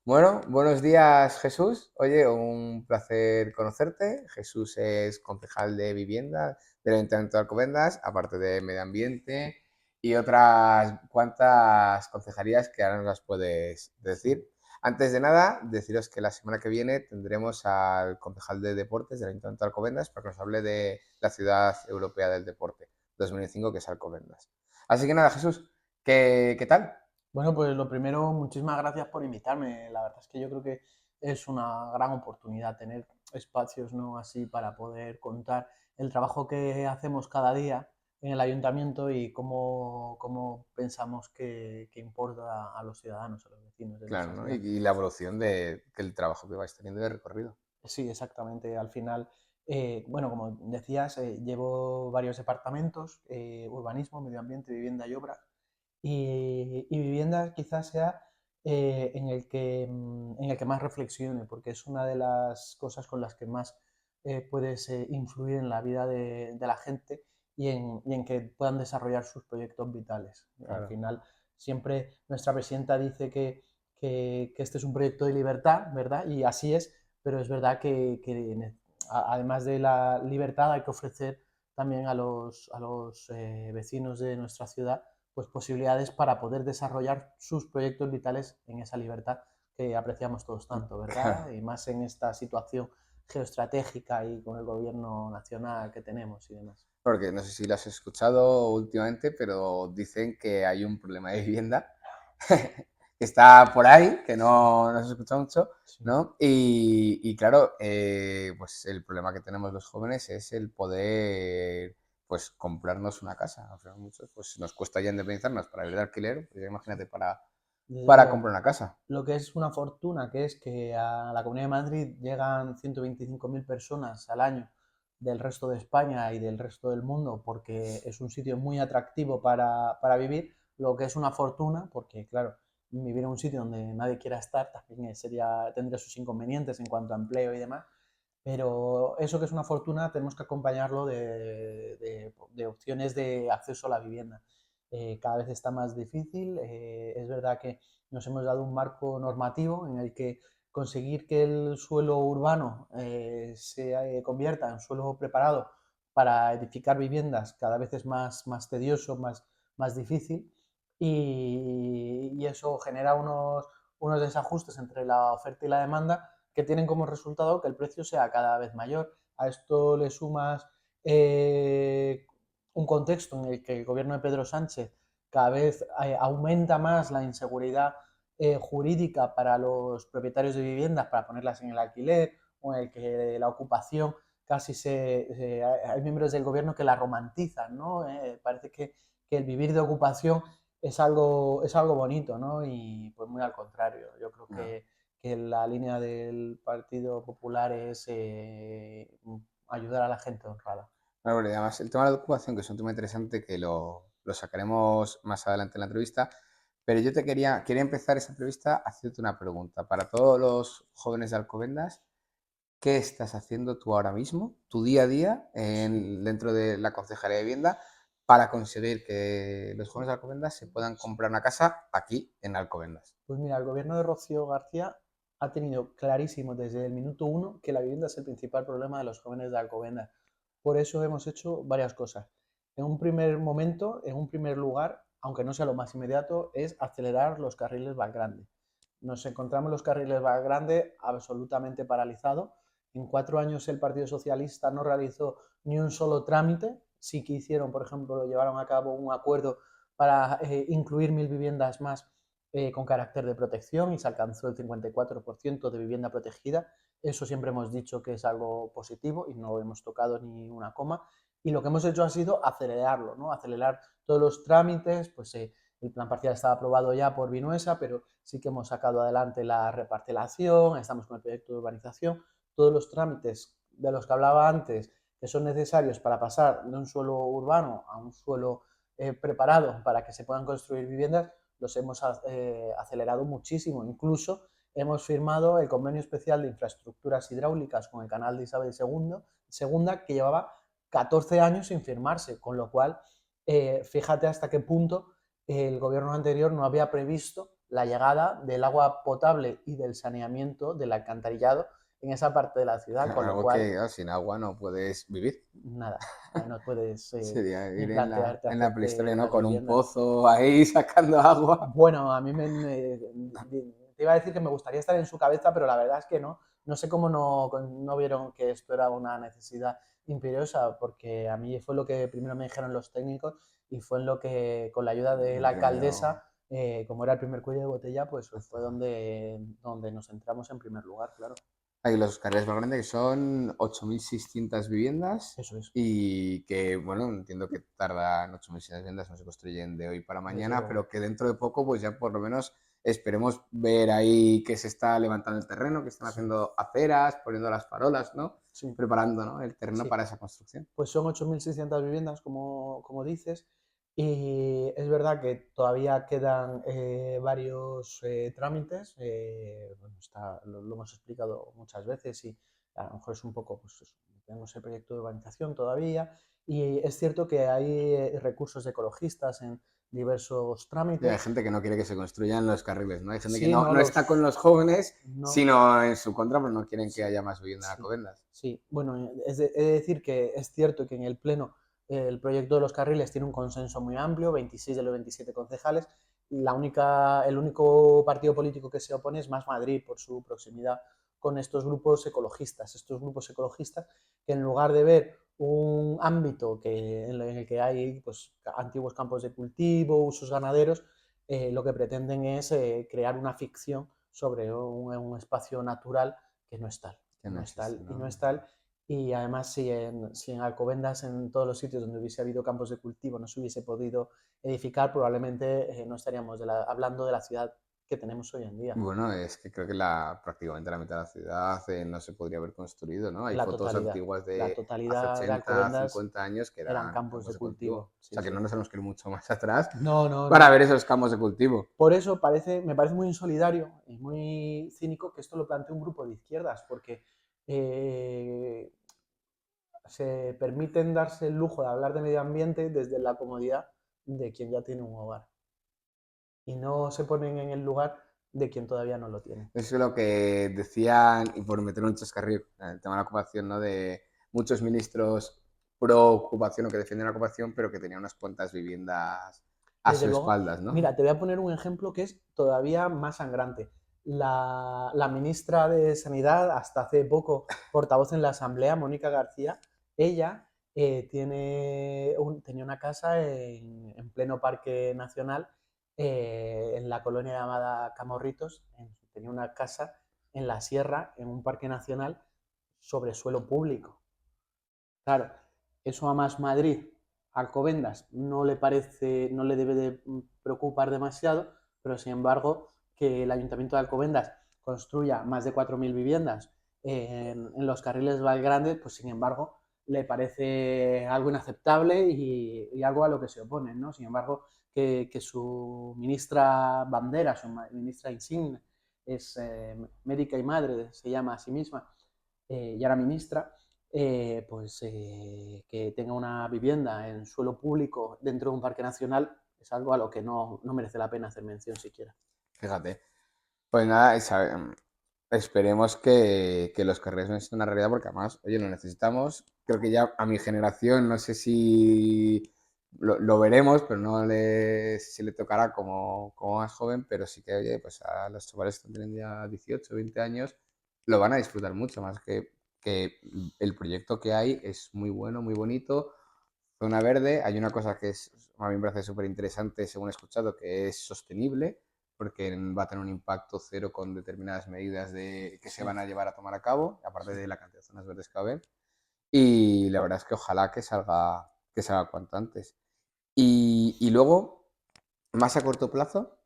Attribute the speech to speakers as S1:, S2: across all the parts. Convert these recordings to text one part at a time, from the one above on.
S1: Bueno, buenos días, Jesús. Oye, un placer conocerte. Jesús es concejal de vivienda del Ayuntamiento de Alcobendas, aparte de medio ambiente y otras cuantas concejalías que ahora nos las puedes decir. Antes de nada, deciros que la semana que viene tendremos al concejal de deportes del Ayuntamiento de Alcobendas para que nos hable de la Ciudad Europea del Deporte 2025, que es Alcobendas. Así que nada, Jesús, ¿qué tal?
S2: Bueno, pues lo primero, muchísimas gracias por invitarme. La verdad es que yo creo que es una gran oportunidad tener espacios, ¿no?, así para poder contar el trabajo que hacemos cada día en el ayuntamiento y cómo pensamos que importa a los ciudadanos, a los vecinos de
S1: Claro,
S2: nuestra
S1: ¿no? Y,
S2: ciudad.
S1: y la evolución del trabajo que vais teniendo de recorrido.
S2: Sí, exactamente. Al final, bueno, como decías, llevo varios departamentos, urbanismo, medio ambiente, vivienda y obra. Y vivienda quizás sea en el que más reflexione, porque es una de las cosas con las que más puedes influir en la vida de la gente y en que puedan desarrollar sus proyectos vitales. Al
S1: Claro.
S2: final, siempre nuestra presidenta dice que este es un proyecto de libertad, ¿verdad? Y así es, pero es verdad que además de la libertad hay que ofrecer también a los vecinos de nuestra ciudad pues posibilidades para poder desarrollar sus proyectos vitales en esa libertad que apreciamos todos tanto, ¿verdad?
S1: Claro.
S2: Y más en esta situación geoestratégica y con el gobierno nacional que tenemos y demás.
S1: Porque no sé si lo has escuchado últimamente, pero dicen que hay un problema de vivienda que está por ahí, que
S2: Sí,
S1: no se escucha mucho,
S2: sí.
S1: ¿no? Y claro, pues el problema que tenemos los jóvenes es el poder, pues, comprarnos una casa. O sea, muchos, pues nos cuesta ya independizarnos para vivir de alquiler, pues ya imagínate
S2: Desde
S1: para
S2: luego,
S1: comprar una casa.
S2: lo que es una fortuna, que es que a la Comunidad de Madrid llegan 125.000 personas al año del resto de España y del resto del mundo, porque es un sitio muy atractivo para vivir, lo que es una fortuna, porque claro, vivir en un sitio donde nadie quiera estar también tendría sus inconvenientes en cuanto a empleo y demás, pero eso que es una fortuna tenemos que acompañarlo de opciones de acceso a la vivienda. Cada vez está más difícil, es verdad que nos hemos dado un marco normativo en el que conseguir que el suelo urbano se convierta en suelo preparado para edificar viviendas cada vez es más tedioso, más difícil y eso genera unos desajustes entre la oferta y la demanda que tienen como resultado que el precio sea cada vez mayor. A esto le sumas un contexto en el que el gobierno de Pedro Sánchez cada vez aumenta más la inseguridad jurídica para los propietarios de viviendas para ponerlas en el alquiler o en el que la ocupación hay miembros del gobierno que la romantizan, ¿no? Parece que el vivir de ocupación es algo bonito, ¿no? Y pues muy al contrario, yo creo
S1: No.
S2: que la línea del Partido Popular es ayudar a la gente honrada.
S1: Bueno, porque además el tema de la ocupación, que es un tema interesante que lo sacaremos más adelante en la entrevista, pero yo quería empezar esa entrevista haciéndote una pregunta. Para todos los jóvenes de Alcobendas, ¿qué estás haciendo tú ahora mismo, tu día a día,
S2: Sí,
S1: dentro de la Concejalía de Vivienda, para conseguir que los jóvenes de Alcobendas se puedan
S2: sí.
S1: comprar una casa aquí en Alcobendas?
S2: Pues mira, el gobierno de Rocío García ha tenido clarísimo desde el minuto uno que la vivienda es el principal problema de los jóvenes de Alcobendas. Por eso hemos hecho varias cosas. En un primer momento, en un primer lugar, aunque no sea lo más inmediato, es acelerar los carriles Valgrande. Nos encontramos los carriles Valgrande absolutamente paralizados. En 4 años el Partido Socialista no realizó ni un solo trámite. Sí que hicieron, por ejemplo, llevaron a cabo un acuerdo para incluir 1.000 viviendas más con carácter de protección y se alcanzó el 54% de vivienda protegida. Eso siempre hemos dicho que es algo positivo y no hemos tocado ni una coma. Y lo que hemos hecho ha sido acelerarlo, ¿no? Acelerar todos los trámites, pues el plan parcial estaba aprobado ya por Vinuesa, pero sí que hemos sacado adelante la reparcelación, estamos con el proyecto de urbanización, todos los trámites de los que hablaba antes que son necesarios para pasar de un suelo urbano a un suelo preparado para que se puedan construir viviendas, los hemos acelerado muchísimo. Incluso hemos firmado el convenio especial de infraestructuras hidráulicas con el canal de Isabel II, que llevaba 14 años sin firmarse, con lo cual fíjate hasta qué punto el gobierno anterior no había previsto la llegada del agua potable y del saneamiento, del alcantarillado en esa parte de la ciudad, con lo
S1: Algo
S2: cual,
S1: que sin agua no puedes vivir.
S2: nada, no puedes
S1: Sería
S2: ni
S1: vivir
S2: plantearte
S1: en la prehistoria,
S2: hacerte
S1: ¿no?
S2: las
S1: Con un
S2: viviendas.
S1: pozo ahí sacando agua.
S2: Bueno, a mí te iba a decir que me gustaría estar en su cabeza, pero la verdad es que no. No sé cómo no vieron que esto era una necesidad imperiosa, porque a mí fue lo que primero me dijeron los técnicos y fue en lo que, con la ayuda de la
S1: Primero,
S2: alcaldesa, como era el primer cuello de botella, pues fue donde nos entramos en primer lugar, claro.
S1: hay los carriles más grandes que son 8.600 viviendas
S2: Eso es,
S1: y que, bueno, entiendo que tardan 8.600 viviendas, no se construyen de hoy para
S2: desde
S1: mañana,
S2: luego.
S1: pero que dentro de poco, pues ya por lo menos esperemos ver ahí que se está levantando el terreno, que están
S2: Sí,
S1: haciendo aceras, poniendo las farolas, ¿no?
S2: sí,
S1: Preparando, ¿no? El terreno
S2: sí.
S1: para esa construcción.
S2: Pues son 8.600 viviendas, como dices, y es verdad que todavía quedan varios trámites, bueno, lo hemos explicado muchas veces y a lo mejor es un poco, pues eso, tenemos el proyecto de urbanización todavía, y es cierto que hay recursos ecologistas en diversos
S1: Sí, hay
S2: trámites.
S1: gente que no quiere que se construyan los carriles, ¿no? Hay gente que
S2: Sí,
S1: no,
S2: no
S1: no está con
S2: los...
S1: los jóvenes,
S2: No,
S1: sino en su contra, pero no quieren que
S2: sí,
S1: haya más vivienda en
S2: sí,
S1: Alcobendas.
S2: sí. Bueno, he de decir que es cierto que en el Pleno el proyecto de los carriles tiene un consenso muy amplio, 26 de los 27 concejales. El único partido político que se opone es Más Madrid por su proximidad con estos grupos ecologistas que en lugar de ver un ámbito en el que hay pues, antiguos campos de cultivo, usos ganaderos, lo que pretenden es crear una ficción sobre un espacio natural que no es tal,
S1: Que no
S2: no es
S1: existe,
S2: tal y no
S1: ¿no?
S2: es tal. Y además, si en Alcobendas, en todos los sitios donde hubiese habido campos de cultivo, no se hubiese podido edificar, probablemente no estaríamos hablando de la ciudad que tenemos hoy en día.
S1: Bueno, es que creo que prácticamente la mitad de la ciudad no se podría haber construido, ¿no? Hay
S2: La
S1: fotos
S2: totalidad.
S1: antiguas
S2: La
S1: de hace
S2: totalidad de
S1: 80,
S2: Alcobendas
S1: 50 años que
S2: eran
S1: eran
S2: campos
S1: campos
S2: de
S1: de cultivo. O
S2: cultivo. Sí,
S1: sea, que
S2: sí.
S1: no nos tenemos que ir mucho más atrás
S2: No, no,
S1: para
S2: no.
S1: ver esos campos de cultivo.
S2: Por eso me parece muy insolidario y muy cínico que esto lo plantee un grupo de izquierdas, porque eh, se permiten darse el lujo de hablar de medio ambiente desde la comodidad de quien ya tiene un hogar y no se ponen en el lugar de quien todavía no lo tiene.
S1: Eso es lo que decían, y por meter un chascarrillo, el tema de la ocupación, ¿no? De muchos ministros pro ocupación o que defienden la ocupación, pero que tenían unas cuantas viviendas a
S2: Desde
S1: sus
S2: luego,
S1: espaldas, ¿no?
S2: mira, te voy a poner un ejemplo que es todavía más sangrante. La ministra de Sanidad, hasta hace poco portavoz en la Asamblea, Mónica García, ella tenía una casa en pleno Parque Nacional, en la colonia llamada Camorritos. Tenía una casa en la sierra, en un parque nacional, sobre suelo público. Claro, eso a Más Madrid, Alcobendas, no le debe de preocupar demasiado, pero sin embargo, que el Ayuntamiento de Alcobendas construya más de 4.000 viviendas en los carriles Valgrande, pues sin embargo, le parece algo inaceptable y algo a lo que se oponen, ¿no? Sin embargo, que su ministra bandera, su ministra insignia, es médica y madre, se llama a sí misma, y ahora ministra, pues que tenga una vivienda en suelo público dentro de un parque nacional es algo a lo que no merece la pena hacer mención siquiera.
S1: Fíjate. Pues nada, esperemos que los carriles no sean una realidad porque además, oye, lo necesitamos. Creo que ya a mi generación, no sé si lo veremos, pero no sé si le tocará como más joven, pero sí que, oye, pues a los chavales que tienen ya 18, 20 años, lo van a disfrutar mucho más que el proyecto que hay es muy bueno, muy bonito. Zona verde, hay una cosa que a mí me parece súper interesante, según he escuchado, que es sostenible, porque va a tener un impacto cero con determinadas medidas que se
S2: Sí.
S1: van a llevar a tomar a cabo, aparte de la cantidad de zonas verdes que va a haber. Y la verdad es que ojalá que salga cuanto antes. Y luego, más a corto plazo,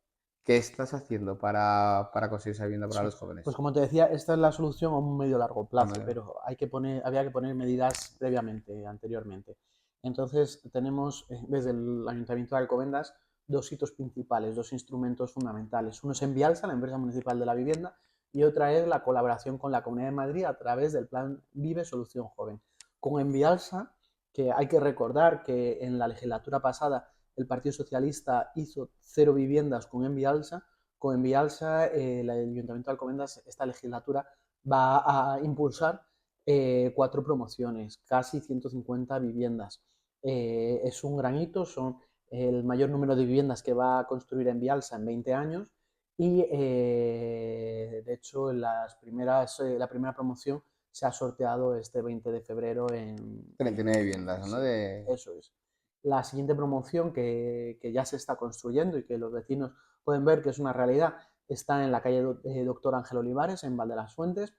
S1: ¿qué estás haciendo para conseguir esa vivienda para
S2: Sí,
S1: los
S2: pues
S1: jóvenes?
S2: como te decía, esta es la solución a un medio largo
S1: A
S2: plazo,
S1: ver,
S2: pero había que poner medidas previamente, anteriormente. Entonces tenemos desde el Ayuntamiento de Alcobendas dos hitos principales, dos instrumentos fundamentales. Uno es Envialsa, la empresa municipal de la vivienda, y otra es la colaboración con la Comunidad de Madrid a través del plan Vive Solución Joven. Con Envialsa, que hay que recordar que en la legislatura pasada el Partido Socialista hizo 0 viviendas con Envialsa, con Envialsa, el Ayuntamiento de Alcobendas, esta legislatura, va a impulsar 4 promociones, casi 150 viviendas. Es un gran hito, son el mayor número de viviendas que va a construir Envialsa en 20 años y, de hecho, la primera promoción se ha sorteado este 20 de febrero en...
S1: 39 viviendas, ¿no?
S2: Sí, eso es. La siguiente promoción que ya se está construyendo y que los vecinos pueden ver que es una realidad está en la calle Doctor Ángel Olivares, en Val de las Fuentes,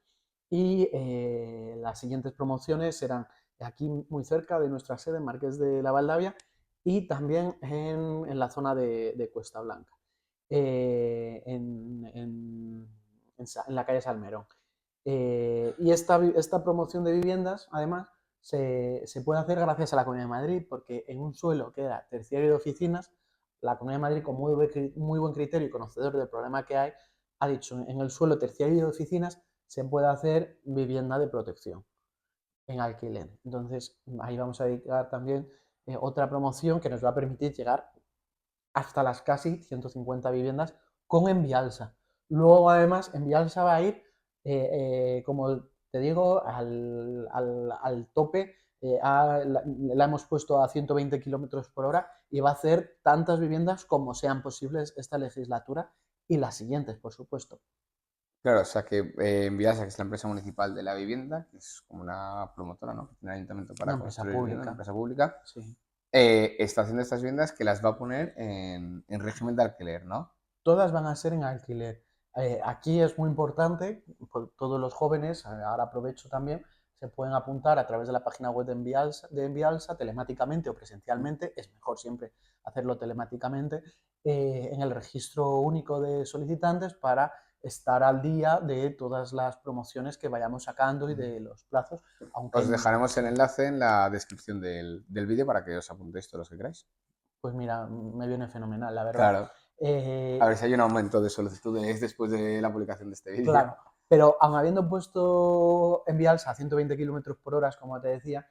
S2: y las siguientes promociones serán aquí muy cerca de nuestra sede, en Marqués de la Valdavia, y también en la zona de Cuesta Blanca, en la calle Salmerón. Y esta promoción de viviendas, además, se puede hacer gracias a la Comunidad de Madrid, porque en un suelo que era terciario de oficinas, la Comunidad de Madrid, con muy buen criterio y conocedor del problema que hay, ha dicho, en el suelo terciario de oficinas se puede hacer vivienda de protección en alquiler. Entonces, ahí vamos a dedicar también otra promoción que nos va a permitir llegar hasta las casi 150 viviendas con Envialsa. Luego, además, Envialsa va a ir, como te digo, al tope. La hemos puesto a 120 kilómetros por hora y va a hacer tantas viviendas como sean posibles esta legislatura y las siguientes, por supuesto.
S1: Claro, o sea que Enviasa, que es la empresa municipal de la vivienda, que es como una promotora, ¿no? Que tiene el ayuntamiento
S2: Una
S1: para
S2: empresa
S1: construir vivienda, una
S2: pública,
S1: empresa pública,
S2: sí.
S1: está haciendo estas viviendas que las va a poner en régimen de alquiler, ¿no?
S2: Todas van a ser en alquiler. Aquí es muy importante, todos los jóvenes, ahora aprovecho también, se pueden apuntar a través de la página web de Envialsa, telemáticamente o presencialmente, es mejor siempre hacerlo telemáticamente, en el registro único de solicitantes para estar al día de todas las promociones que vayamos sacando y de los plazos, aunque
S1: Os dejaremos el enlace en la descripción del vídeo para que os apuntéis todos los que queráis.
S2: pues mira, me viene fenomenal, la verdad.
S1: Claro. A
S2: Eh,
S1: ver si hay un aumento de solicitudes después de la publicación de este vídeo.
S2: Claro, pero aun habiendo puesto Envialsa a 120 kilómetros por hora, como te decía,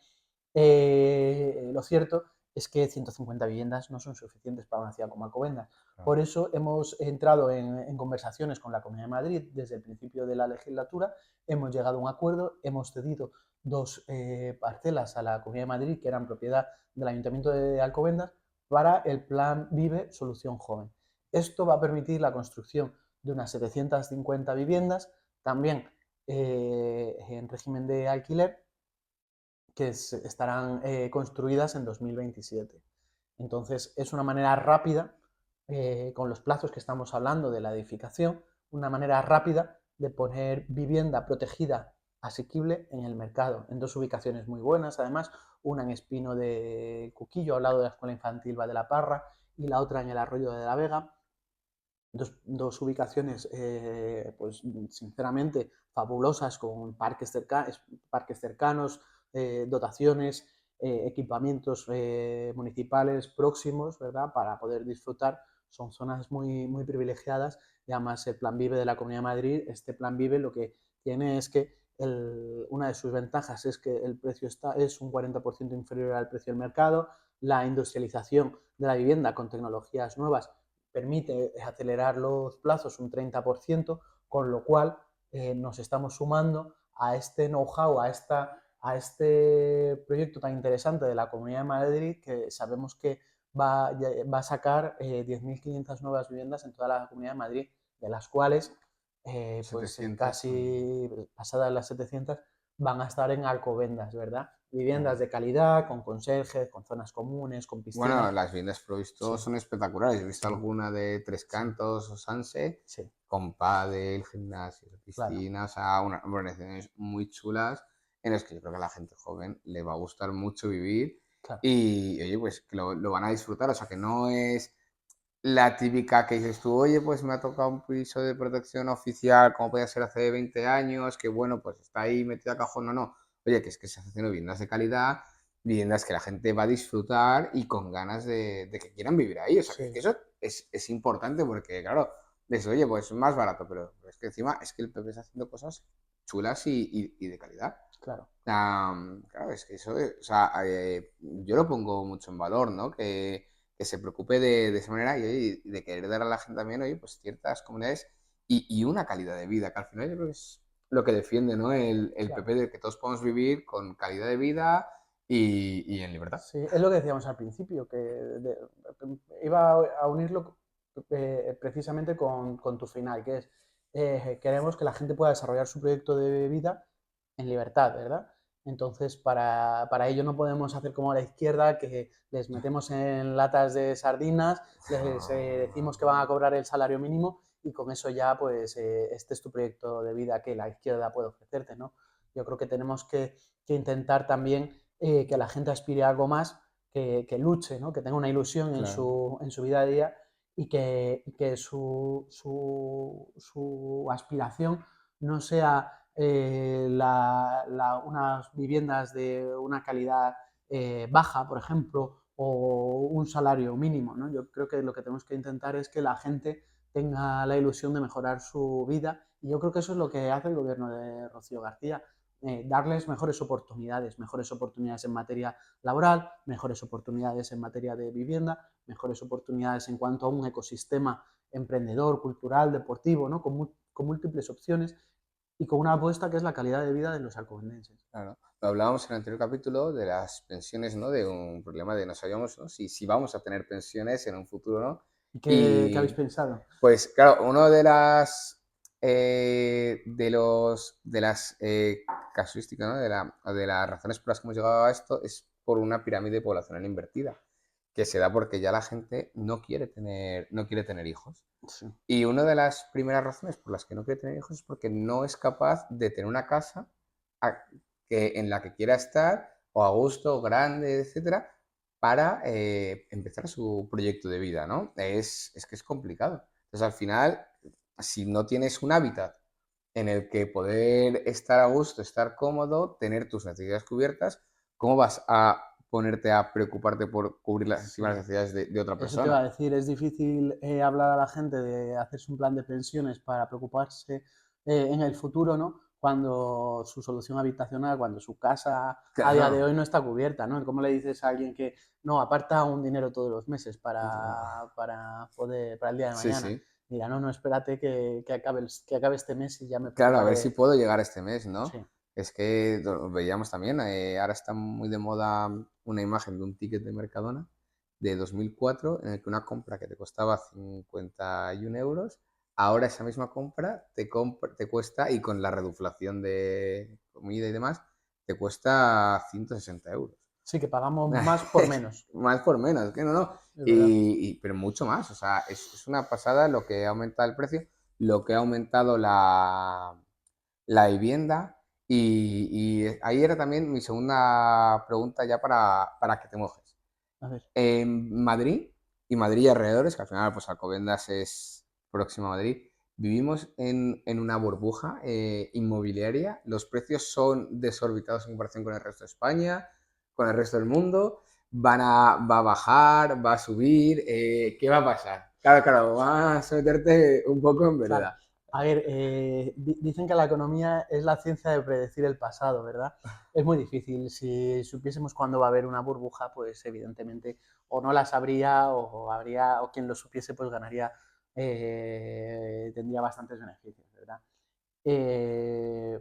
S2: lo cierto es que 150 viviendas no son suficientes para una ciudad como Alcobendas. Por eso hemos entrado en conversaciones con la Comunidad de Madrid desde el principio de la legislatura, hemos llegado a un acuerdo, hemos cedido 2 parcelas a la Comunidad de Madrid que eran propiedad del Ayuntamiento de Alcobendas para el Plan Vive Solución Joven. Esto va a permitir la construcción de unas 750 viviendas, también en régimen de alquiler, que estarán construidas en 2027. Entonces, es una manera rápida, con los plazos que estamos hablando de la edificación, una manera rápida de poner vivienda protegida asequible en el mercado, en 2 ubicaciones muy buenas, además, una en Espino de Cuquillo, al lado de la Escuela Infantil Va de la Parra, y la otra en el Arroyo de la Vega, dos ubicaciones, pues sinceramente fabulosas, con parques cercanos, dotaciones, equipamientos municipales próximos, ¿verdad? Para poder disfrutar. Son zonas muy privilegiadas y además el Plan Vive de la Comunidad de Madrid, este Plan Vive lo que tiene es que una de sus ventajas es que el precio es un 40% inferior al precio del mercado, la industrialización de la vivienda con tecnologías nuevas permite acelerar los plazos un 30%, con lo cual nos estamos sumando a este know-how, a este proyecto tan interesante de la Comunidad de Madrid, que sabemos que va a sacar 10.500 nuevas viviendas en toda la Comunidad de Madrid, de las cuales pues
S1: 700 son...
S2: casi pasadas las 700 van a estar en Alcobendas, ¿verdad? Viviendas
S1: Claro.
S2: de calidad, con conserjes, con zonas comunes, con
S1: Bueno,
S2: piscina.
S1: las viviendas provisto
S2: Sí,
S1: son espectaculares. He visto
S2: sí,
S1: alguna de Tres
S2: sí,
S1: Cantos o Sanse
S2: sí,
S1: con pádel, gimnasio,
S2: claro,
S1: piscina, o sea, unas urbanizaciones muy chulas en las que yo creo que a la gente joven le va a gustar mucho vivir
S2: claro.
S1: y, oye, pues que lo van a disfrutar. O sea, que no es la típica que dices tú, oye, pues me ha tocado un piso de protección oficial, como podía ser hace 20 años, que bueno, pues está ahí metido a cajón, no, no. Oye, que es que se está haciendo viviendas de calidad, viviendas que la gente va a disfrutar y con ganas de que quieran vivir ahí. O sea, que
S2: Sí,
S1: eso es importante porque, claro, dices, oye, pues es más barato, pero es que encima es que el PP está haciendo cosas chulas y de calidad.
S2: claro.
S1: Claro, es que eso, o sea, yo lo pongo mucho en valor, ¿no? Que que se preocupe de esa manera y, oye, y de querer dar a la gente también, oye, pues ciertas comunidades y una calidad de vida, que al final yo creo que es lo que defiende, ¿no? El
S2: Claro.
S1: PP, de que todos podemos vivir con calidad de vida y en libertad.
S2: Sí, es lo que decíamos al principio, que iba a unirlo precisamente con tu final, que es queremos que la gente pueda desarrollar su proyecto de vida en libertad, ¿verdad? Entonces, para ello no podemos hacer como la izquierda, que les metemos en latas de sardinas, les decimos que van a cobrar el salario mínimo y con eso ya, pues, este es tu proyecto de vida que la izquierda puede ofrecerte, ¿no? Yo creo que tenemos que intentar también que la gente aspire a algo más, que luche, ¿no? Que tenga una ilusión
S1: Claro,
S2: en su vida a día y que su aspiración no sea unas viviendas de una calidad baja, por ejemplo, o un salario mínimo, ¿no? Yo creo que lo que tenemos que intentar es que la gente tenga la ilusión de mejorar su vida y yo creo que eso es lo que hace el gobierno de Rocío García, darles mejores oportunidades en materia laboral, mejores oportunidades en materia de vivienda, mejores oportunidades en cuanto a un ecosistema emprendedor, cultural, deportivo, ¿no? Con múltiples opciones y con una apuesta que es la calidad de vida de los alcobendenses.
S1: claro. Lo hablábamos en el anterior capítulo de las pensiones, ¿no? De un problema de no sabíamos, ¿no? Si vamos a tener pensiones en un futuro, ¿no?
S2: ¿Y qué habéis
S1: Y
S2: pensado?
S1: pues claro, uno de las de las casuísticas, ¿no? De las razones por las que hemos llegado a esto es por una pirámide poblacional invertida, que se da porque ya la gente no quiere tener hijos.
S2: Sí,
S1: Y una de las primeras razones por las que no quiere tener hijos es porque no es capaz de tener una casa en la que quiera estar, o a gusto, grande, etcétera, para empezar su proyecto de vida, ¿no? Es que es complicado. Entonces, al final, si no tienes un hábitat en el que poder estar a gusto, estar cómodo, tener tus necesidades cubiertas, ¿cómo vas a ponerte a preocuparte por cubrir encima las
S2: sí.
S1: necesidades de otra
S2: Eso te iba
S1: persona?
S2: a decir, es difícil hablar a la gente de hacerse un plan de pensiones para preocuparse en el futuro, ¿no? Cuando su solución habitacional, cuando su casa a día de
S1: Claro.
S2: hoy no está cubierta, ¿no? ¿Cómo le dices a alguien que no aparta un dinero todos los meses para el día de
S1: Sí,
S2: mañana?
S1: sí.
S2: Mira, no, no, espérate que acabe este mes y ya me
S1: Claro, a ver si
S2: preocuparé.
S1: puedo llegar este mes, ¿no?
S2: Sí,
S1: Es que lo veíamos también, ahora está muy de moda una imagen de un ticket de Mercadona de 2004 en el que una compra que te costaba 51 euros, ahora esa misma compra te cuesta, y con la reduflación de comida y demás, te cuesta 160 euros.
S2: sí, que pagamos más por menos,
S1: Más por menos, que no, no.
S2: es verdad.
S1: Pero mucho más, o sea, es una pasada lo que ha aumentado el precio, lo que ha aumentado la vivienda. Y ahí era también mi segunda pregunta ya para que te mojes.
S2: A ver,
S1: En Madrid y Madrid y alrededores, que al final pues Alcobendas es próximo a Madrid, vivimos en una burbuja inmobiliaria. Los precios son desorbitados en comparación con el resto de España, con el resto del mundo. Va a bajar, va a subir. ¿Qué va a pasar? Claro, claro, vas a meterte un poco en
S2: claro.
S1: vereda.
S2: A ver, dicen que la economía es la ciencia de predecir el pasado, ¿verdad? Es muy difícil. Si supiésemos cuándo va a haber una burbuja, pues evidentemente o no la sabría o habría, o quien lo supiese, pues ganaría, tendría bastantes beneficios, ¿verdad? Eh,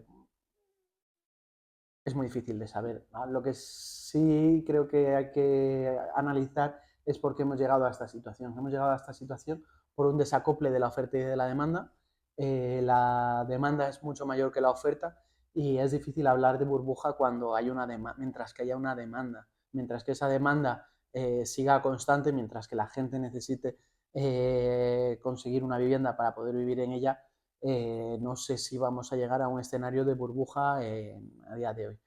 S2: es muy difícil de saber, ¿no? Lo que sí creo que hay que analizar es por qué hemos llegado a esta situación. Hemos llegado a esta situación por un desacople de la oferta y de la demanda. La demanda es mucho mayor que la oferta y es difícil hablar de burbuja cuando hay una demanda, mientras que haya una demanda, mientras que esa demanda siga constante, mientras que la gente necesite conseguir una vivienda para poder vivir en ella, no sé si vamos a llegar a un escenario de burbuja a día de hoy.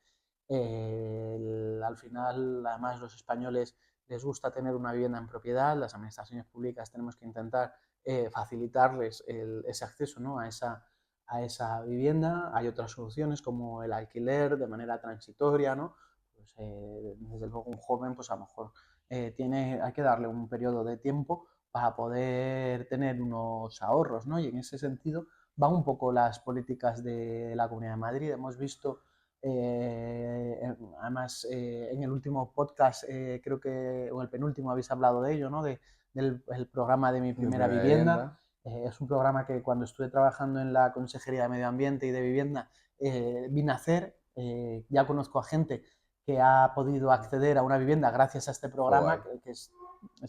S2: Al final, además, los españoles les gusta tener una vivienda en propiedad, las administraciones públicas tenemos que intentar facilitarles ese acceso, ¿no? A esa vivienda. Hay otras soluciones como el alquiler de manera transitoria, ¿no? Pues, desde luego un joven, pues a lo mejor hay que darle un periodo de tiempo para poder tener unos ahorros, ¿no? Y en ese sentido van un poco las políticas de la Comunidad de Madrid. Hemos visto Además, en el último podcast, creo que, o el penúltimo, habéis hablado de ello, ¿no? Del el programa de Mi
S1: Mi
S2: Primera
S1: primera
S2: Vivienda.
S1: vivienda.
S2: Es un programa que cuando estuve trabajando en la Consejería de Medio Ambiente y de Vivienda vine a hacer. Ya conozco a gente que ha podido acceder a una vivienda gracias a este
S1: Qué
S2: programa,
S1: guay.
S2: que es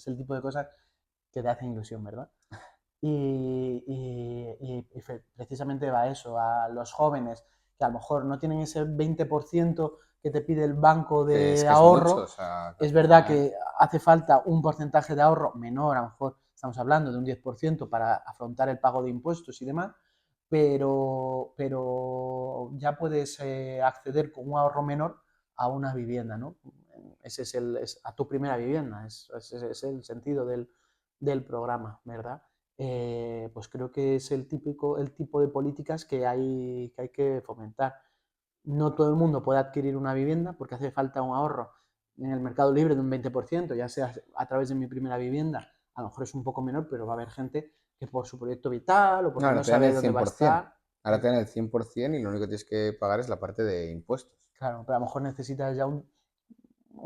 S2: el tipo de cosas que te hacen ilusión, ¿verdad? Y precisamente va a eso, a los jóvenes que a lo mejor no tienen ese 20% que te pide el banco de
S1: Que es mucho, o
S2: ahorro.
S1: sea, que al
S2: Es verdad
S1: final.
S2: que hace falta un porcentaje de ahorro menor, a lo mejor estamos hablando de un 10% para afrontar el pago de impuestos y demás, pero ya puedes acceder con un ahorro menor a una vivienda, ¿no? Ese es a tu primera vivienda, ese es el sentido del programa, ¿verdad? Pues creo que es el tipo de políticas que hay que fomentar. No todo el mundo puede adquirir una vivienda porque hace falta un ahorro en el mercado libre de un 20%, ya sea a través de Mi Primera Vivienda, a lo mejor es un poco menor, pero va a haber gente que por su proyecto vital o
S1: No,
S2: porque
S1: ahora
S2: no
S1: te dan
S2: sabe
S1: el
S2: dónde va a
S1: 100%.
S2: estar.
S1: Ahora te dan el 100% y lo único que tienes que pagar es la parte de impuestos.
S2: Claro, pero a lo mejor necesitas ya un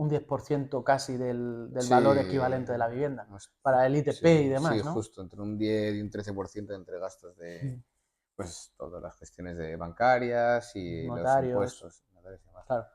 S2: 10% casi del valor
S1: Sí,
S2: equivalente de la vivienda
S1: no sé,
S2: para el ITP y
S1: sí, sí,
S2: demás, ¿no?
S1: justo, entre un 10 y un 13% entre gastos de,
S2: Mm.
S1: pues, todas las gestiones de bancarias y los
S2: Notarios,
S1: impuestos, notarios y demás.
S2: claro,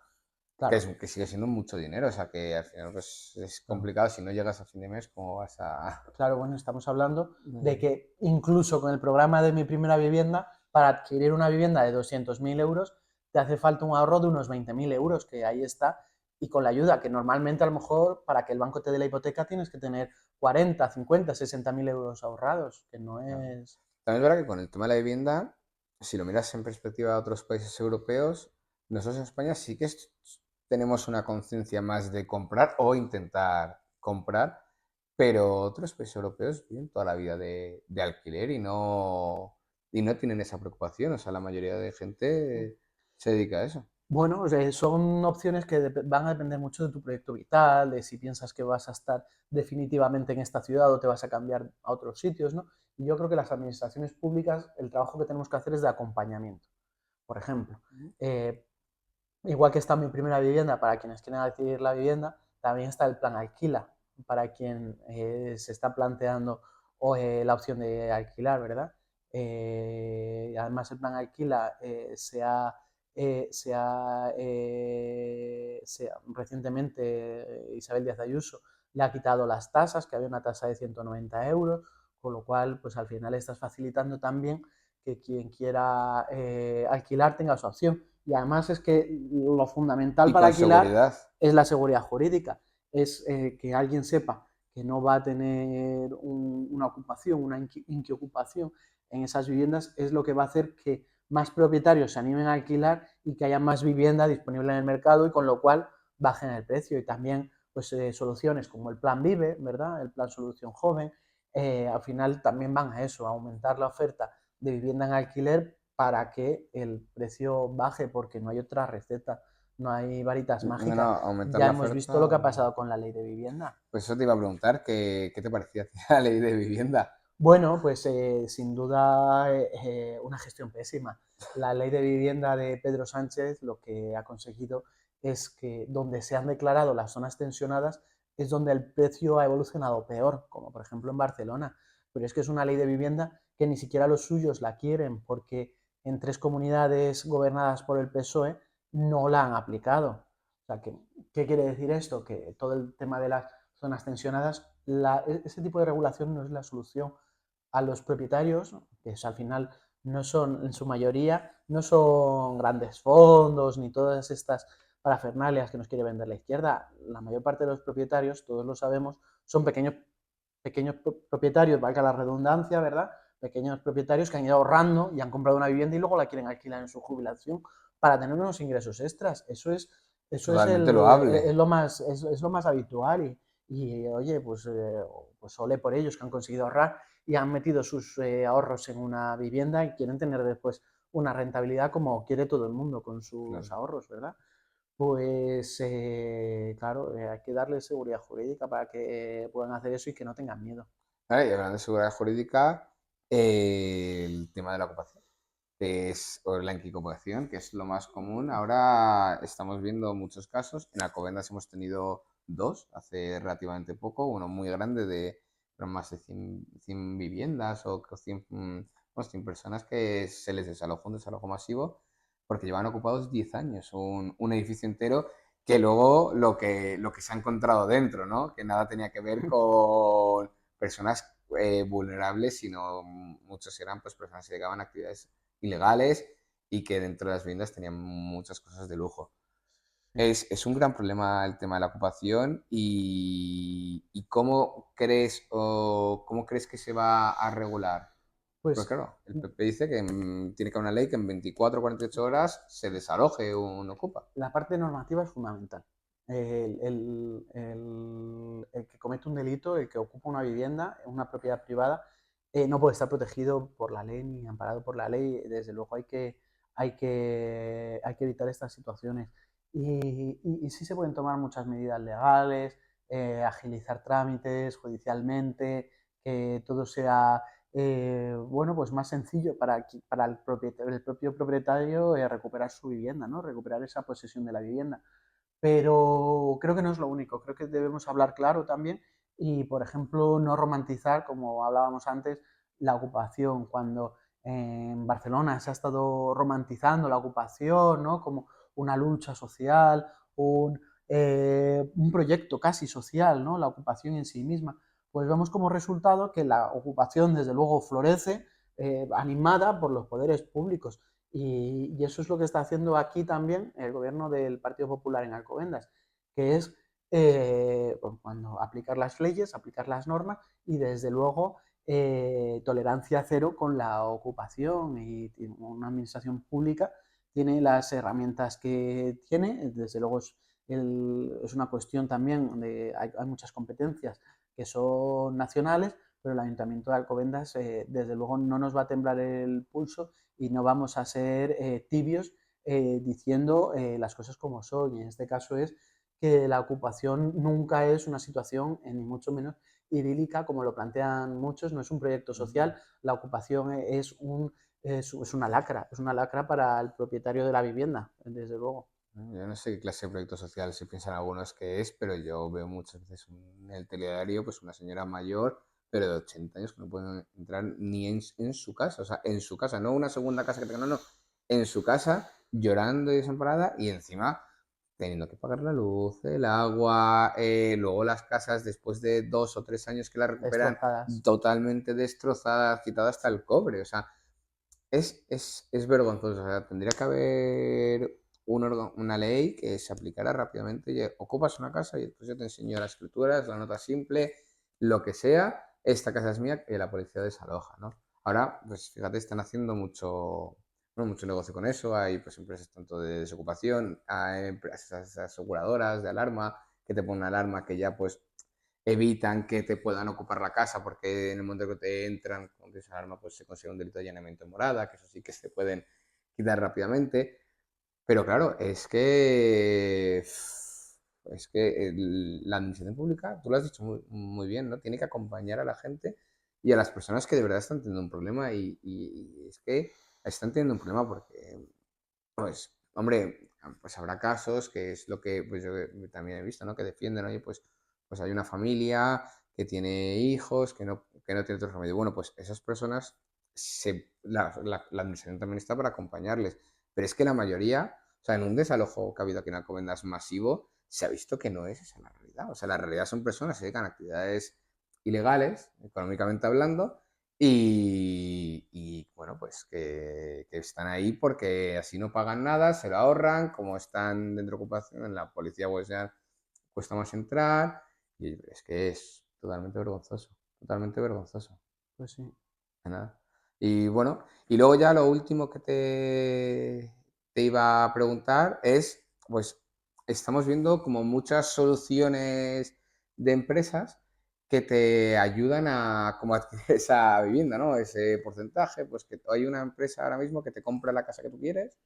S2: claro.
S1: Que sigue siendo mucho dinero, o sea que al final pues, es
S2: Claro.
S1: complicado. Si no llegas a fin de mes, ¿cómo vas a...?
S2: Claro, bueno, estamos hablando de
S1: Mm.
S2: que incluso con el programa de Mi Primera Vivienda, para adquirir una vivienda de 200.000 euros, te hace falta un ahorro de unos 20.000 euros, que ahí está, y con la ayuda, que normalmente a lo mejor para que el banco te dé la hipoteca tienes que tener 40, 50, 60.000 euros ahorrados, que no
S1: Claro.
S2: es...
S1: También es verdad que con el tema de la vivienda, si lo miras en perspectiva de otros países europeos, nosotros en España sí que tenemos una conciencia más de comprar o intentar comprar, pero otros países europeos viven toda la vida de alquiler y no tienen esa preocupación. O sea, la mayoría de gente se dedica a eso.
S2: Bueno, o sea, son opciones que van a depender mucho de tu proyecto vital, de si piensas que vas a estar definitivamente en esta ciudad o te vas a cambiar a otros sitios, ¿no? Y yo creo que las administraciones públicas, el trabajo que tenemos que hacer es de acompañamiento. Por ejemplo, eh, igual que está Mi Primera Vivienda para quienes quieren adquirir la vivienda, también está el plan Alquila para quien se está planteando la opción de alquilar, ¿verdad? Además, el plan Alquila recientemente Isabel Díaz Ayuso le ha quitado las tasas, que había una tasa de 190 euros, con lo cual, pues al final estás facilitando también que quien quiera alquilar tenga su opción. Y además es que lo fundamental
S1: Y
S2: para
S1: con
S2: alquilar
S1: seguridad.
S2: es la seguridad jurídica, es que alguien sepa que no va a tener una ocupación, una inquiocupación en esas viviendas, es lo que va a hacer que más propietarios se animen a alquilar y que haya más vivienda disponible en el mercado y con lo cual bajen el precio. Y también pues soluciones como el plan Vive, ¿verdad? El plan Solución Joven, al final también van a eso, a aumentar la oferta de vivienda en alquiler para que el precio baje, porque no hay otra receta, no hay varitas
S1: No,
S2: mágicas.
S1: aumentar
S2: Ya
S1: la
S2: hemos visto lo que ha
S1: oferta.
S2: pasado con la ley de vivienda.
S1: Pues eso te iba a preguntar, ¿qué te parecía la ley de vivienda?
S2: Bueno, pues sin duda una gestión pésima. La ley de vivienda de Pedro Sánchez lo que ha conseguido es que donde se han declarado las zonas tensionadas es donde el precio ha evolucionado peor, como por ejemplo en Barcelona. Pero es que es una ley de vivienda que ni siquiera los suyos la quieren porque en 3 comunidades gobernadas por el PSOE no la han aplicado. O sea, ¿qué quiere decir esto? Que todo el tema de las zonas tensionadas, ese tipo de regulación no es la solución a los propietarios, que al final no son, en su mayoría, no son grandes fondos ni todas estas parafernalias que nos quiere vender la izquierda. La mayor parte de los propietarios, todos lo sabemos, son pequeños propietarios, valga la redundancia, ¿verdad? Pequeños propietarios que han ido ahorrando y han comprado una vivienda y luego la quieren alquilar en su jubilación para tener unos ingresos extras.
S1: Totalmente loable.
S2: Es lo más habitual y oye, pues ole por ellos que han conseguido ahorrar y han metido sus ahorros en una vivienda y quieren tener después una rentabilidad como quiere todo el mundo con sus
S1: Claro.
S2: ahorros, ¿verdad? Pues claro, hay que darles seguridad jurídica para que puedan hacer eso y que no tengan miedo.
S1: Vale, y hablando de seguridad jurídica, el tema de la ocupación. o la enquicopación, que es lo más común. Ahora estamos viendo muchos casos. En Alcobendas hemos tenido dos hace relativamente poco, uno muy grande de más de 100 viviendas o 100, bueno, 100 personas que se les desalojó un desalojo masivo porque llevan ocupados 10 años un edificio entero que luego lo que se ha encontrado dentro, ¿no? Que nada tenía que ver con personas vulnerables, sino muchos eran pues personas que llegaban a actividades ilegales y que dentro de las viviendas tenían muchas cosas de lujo.
S2: Sí.
S1: Es un gran problema el tema de la ocupación y cómo crees que se va a regular. Pues
S2: Pues
S1: claro, el PP dice que tiene que haber una ley que en 24 o 48 horas se desaloje un ocupa.
S2: la parte normativa es fundamental. El que comete un delito, el que ocupa una vivienda, una propiedad privada, no puede estar protegido por la ley ni amparado por la ley. Desde luego hay que evitar estas situaciones. Y sí se pueden tomar muchas medidas legales, agilizar trámites judicialmente, que todo sea bueno, pues más sencillo para el propio propietario recuperar su vivienda, ¿no? Recuperar esa posesión de la vivienda. Pero creo que no es lo único, creo que debemos hablar claro también y, por ejemplo, no romantizar, como hablábamos antes, la ocupación. Cuando en Barcelona se ha estado romantizando la ocupación, ¿no? Como una lucha social, un proyecto casi social, ¿no? La ocupación en sí misma. Pues vemos como resultado que la ocupación, desde luego, florece, animada por los poderes públicos. Y eso es lo que está haciendo aquí también el gobierno del Partido Popular en Alcobendas, que es cuando aplicar las leyes, aplicar las normas y desde luego tolerancia cero con la ocupación y una administración pública tiene las herramientas que tiene, desde luego es una cuestión también de hay muchas competencias que son nacionales, pero el Ayuntamiento de Alcobendas desde luego no nos va a temblar el pulso y no vamos a ser tibios diciendo las cosas como son. Y en este caso es que la ocupación nunca es una situación, ni mucho menos idílica, como lo plantean muchos, no es un proyecto social, la ocupación es una lacra para el propietario de la vivienda, desde luego.
S1: Yo no sé qué clase de proyecto social se piensan algunos que es, pero yo veo muchas veces en el telediario pues una señora mayor, pero de 80 años que no pueden entrar ni en su casa, o sea, en su casa, no una segunda casa que tenga, no, no, en su casa, llorando y desamparada y encima teniendo que pagar la luz, el agua, luego las casas después de 2 o 3 años que las recuperan
S2: Destrozadas.
S1: totalmente destrozadas, quitado hasta el cobre, o sea, es vergonzoso. O sea, tendría que haber una ley que se aplicara rápidamente. Y ocupas una casa y después yo te enseño las escrituras, la nota simple, lo que sea. Esta casa es mía y la policía desaloja, ¿no? Ahora, pues fíjate, están haciendo mucho, bueno, mucho negocio con eso. Hay pues empresas tanto de desocupación, hay empresas aseguradoras de alarma que te ponen una alarma que ya pues evitan que te puedan ocupar la casa porque en el momento que te entran con esa arma pues se consigue un delito de allanamiento en morada, que eso sí que se pueden quitar rápidamente. Pero claro, la administración pública, tú lo has dicho muy bien, ¿no? Tiene que acompañar a la gente y a las personas que de verdad están teniendo un problema y es que están teniendo un problema porque, pues, hombre, pues habrá casos que es lo que pues yo también he visto, ¿no? Que defienden, oye, pues hay una familia que tiene hijos, que no tiene otro remedio. Bueno, pues esas personas, la administración también está para acompañarles. Pero es que la mayoría, o sea, en un desalojo que ha habido aquí en Alcobendas masivo, se ha visto que no es esa la realidad. O sea, la realidad son personas que se dedican a actividades ilegales, económicamente hablando, y, bueno, pues que están ahí porque así no pagan nada, se lo ahorran, como están dentro de ocupación, en la policía pues ya cuesta más entrar, y es que es totalmente vergonzoso, totalmente vergonzoso.
S2: Pues sí.
S1: De nada. Y bueno, y luego ya lo último que te iba a preguntar es, pues estamos viendo como muchas soluciones de empresas que te ayudan a como adquirir esa vivienda, ¿no? Ese porcentaje, pues que hay una empresa ahora mismo que te compra la casa que tú quieres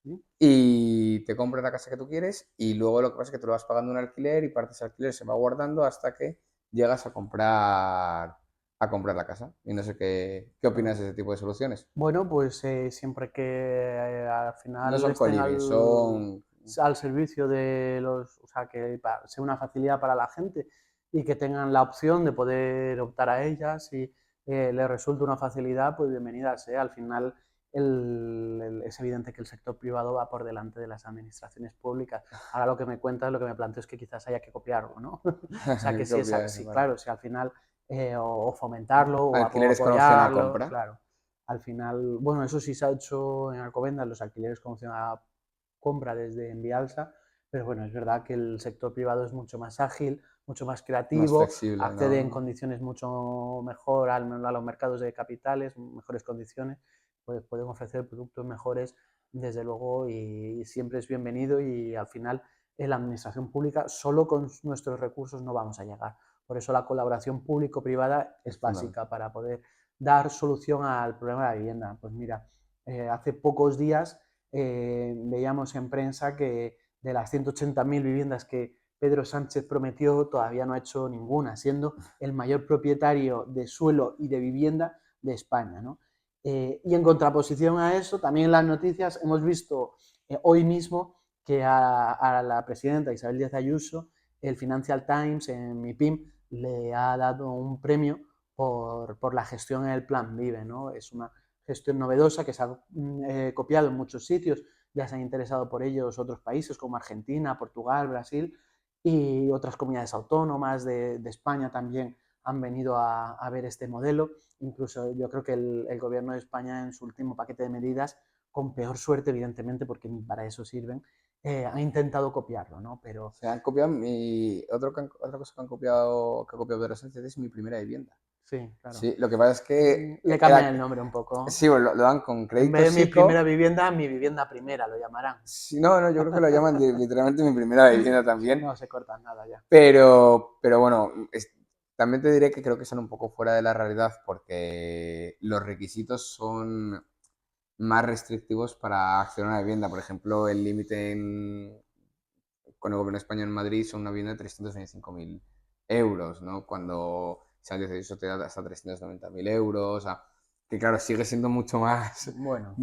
S2: ¿Sí?
S1: y te compra la casa que tú quieres y luego lo que pasa es que te lo vas pagando un alquiler y parte de ese alquiler se va guardando hasta que llegas a a comprar la casa. Y no sé qué opinas de ese tipo de soluciones.
S2: Bueno, pues siempre que al
S1: No
S2: final
S1: son
S2: estén
S1: co-living, son...
S2: al servicio de los, o sea, que sea una facilidad para la gente y que tengan la opción de poder optar a ellas y les resulte una facilidad, pues bienvenida sea. Al final es evidente que el sector privado va por delante de las administraciones públicas. Ahora lo que me cuentas, lo que me planteo es que quizás haya que copiarlo, ¿no? O sea, que si es,
S1: Copia,
S2: sí,
S1: vale.
S2: claro, si al final o fomentarlo o
S1: ¿Alquileres con opción a
S2: apoyarlo,
S1: compra?
S2: claro. Al final, bueno, eso sí se ha hecho en Alcobendas, los alquileres con opción a compra desde Envialsa, pero bueno, es verdad que el sector privado es mucho más ágil, mucho más
S1: Más
S2: creativo,
S1: flexible,
S2: accede en
S1: ¿no?
S2: condiciones mucho mejor a los mercados de capitales, mejores condiciones, pues pueden ofrecer productos mejores, desde luego, y siempre es bienvenido y al final en la administración pública solo con nuestros recursos no vamos a llegar. Por eso la colaboración público-privada
S1: Es
S2: es básica
S1: fundamental.
S2: para poder dar solución al problema de la vivienda. Pues mira, hace pocos días veíamos en prensa que de las 180.000 viviendas que Pedro Sánchez prometió, todavía no ha hecho ninguna, siendo el mayor propietario de suelo y de vivienda de España, ¿no? Y en contraposición a eso, también en las noticias hemos visto hoy mismo que a la presidenta Isabel Díaz Ayuso, el Financial Times en MIPIM le ha dado un premio por la gestión en el Plan Vive, ¿no? Es una gestión novedosa que se ha copiado en muchos sitios, ya se han interesado por ellos otros países como Argentina, Portugal, Brasil y otras comunidades autónomas de España también han venido a ver este modelo. Incluso yo creo que el gobierno de España en su último paquete de medidas, con peor suerte evidentemente porque ni para eso sirven, ha intentado copiarlo, ¿no? Pero
S1: Se han copiado otra cosa que ha copiado Pedro Sánchez es mi primera vivienda.
S2: sí, claro.
S1: Sí, lo que pasa es que
S2: Le cambian el nombre un
S1: sí,
S2: poco.
S1: lo dan con
S2: En
S1: crédito
S2: vez de
S1: psico.
S2: mi vivienda primera lo llamarán.
S1: Sí, no, no, yo creo que lo llaman literalmente mi primera vivienda también.
S2: No se cortan nada ya.
S1: Pero bueno, también te diré que creo que son un poco fuera de la realidad porque los requisitos son más restrictivos para acceder a una vivienda. Por ejemplo, el límite con el gobierno de España en Madrid son una vivienda de 325.000 euros, ¿no? Cuando se han decidido eso te da hasta 390.000 euros. O sea, que claro, sigue siendo mucho más
S2: Bueno,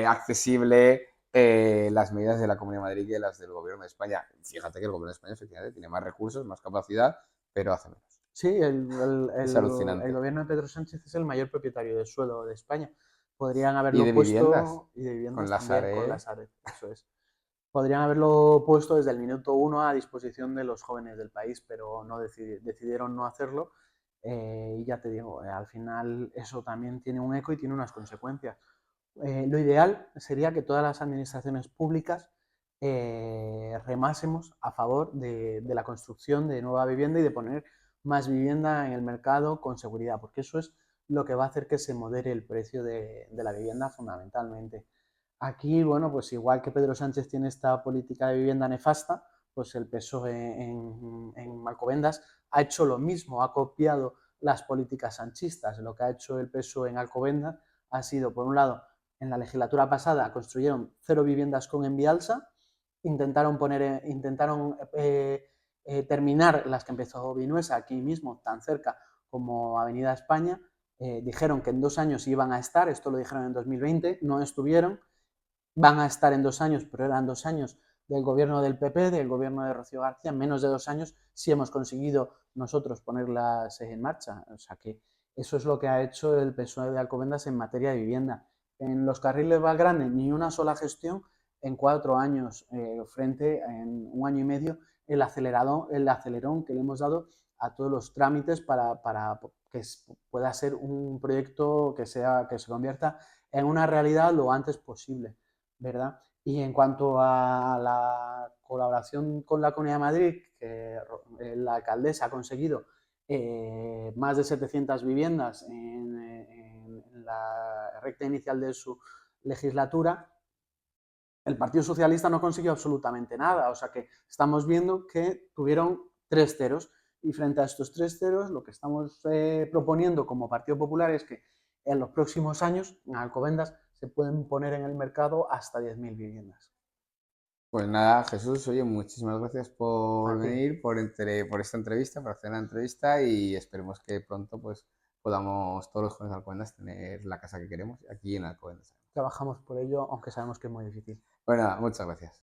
S1: accesible las medidas de la Comunidad de Madrid que las del Gobierno de España. Fíjate que el Gobierno de España efectivamente tiene más recursos, más capacidad, pero hace menos.
S2: sí,
S1: Es
S2: el
S1: alucinante.
S2: gobierno de Pedro Sánchez es el mayor propietario de suelo de España. Podrían
S1: Y
S2: haberlo
S1: de viviendas,
S2: puesto, y de
S1: con
S2: viviendas
S1: la
S2: también, con
S1: Sareb.
S2: las AREF, eso es. Podrían haberlo puesto desde el minuto uno a disposición de los jóvenes del país, pero no decidieron no hacerlo. Y ya te digo, al final eso también tiene un eco y tiene unas consecuencias. Lo ideal sería que todas las administraciones públicas remásemos a favor de la construcción de nueva vivienda y de poner más vivienda en el mercado con seguridad, porque eso es lo que va a hacer que se modere el precio de la vivienda fundamentalmente. Aquí, bueno, pues igual que Pedro Sánchez tiene esta política de vivienda nefasta, pues el PSOE en Alcobendas ha hecho lo mismo, ha copiado las políticas sanchistas. Lo que ha hecho el PSOE en Alcobendas ha sido, por un lado, en la legislatura pasada construyeron 0 viviendas con Envialsa, intentaron terminar las que empezó Vinuesa aquí mismo, tan cerca como Avenida España. Dijeron que en 2 años iban a estar, esto lo dijeron en 2020, no estuvieron, van a estar en 2 años, pero eran 2 años del gobierno del PP, del gobierno de Rocío García, en menos de 2 años sí hemos conseguido nosotros ponerlas en marcha. O sea que eso es lo que ha hecho el PSOE de Alcobendas en materia de vivienda. En los carriles Valgrande ni una sola gestión en 4 años, frente en 1 año y medio el acelerón que le hemos dado a todos los trámites para que pueda ser un proyecto que se convierta en una realidad lo antes posible, ¿verdad? Y en cuanto a la colaboración con la Comunidad de Madrid, que la alcaldesa ha conseguido más de 700 viviendas en la recta inicial de su legislatura, el Partido Socialista no consiguió absolutamente nada. O sea que estamos viendo que tuvieron 3 ceros. Y frente a estos 3 ceros, lo que estamos proponiendo como Partido Popular es que en los próximos años, en Alcobendas, se pueden poner en el mercado hasta 10.000 viviendas.
S1: Pues nada, Jesús, oye, muchísimas gracias
S2: A
S1: por
S2: ti.
S1: venir, por esta entrevista, por hacer la entrevista y esperemos que pronto pues podamos todos los jóvenes alcobendas tener la casa que queremos aquí en Alcobendas.
S2: Trabajamos por ello, aunque sabemos que es muy difícil.
S1: Bueno, nada, muchas gracias.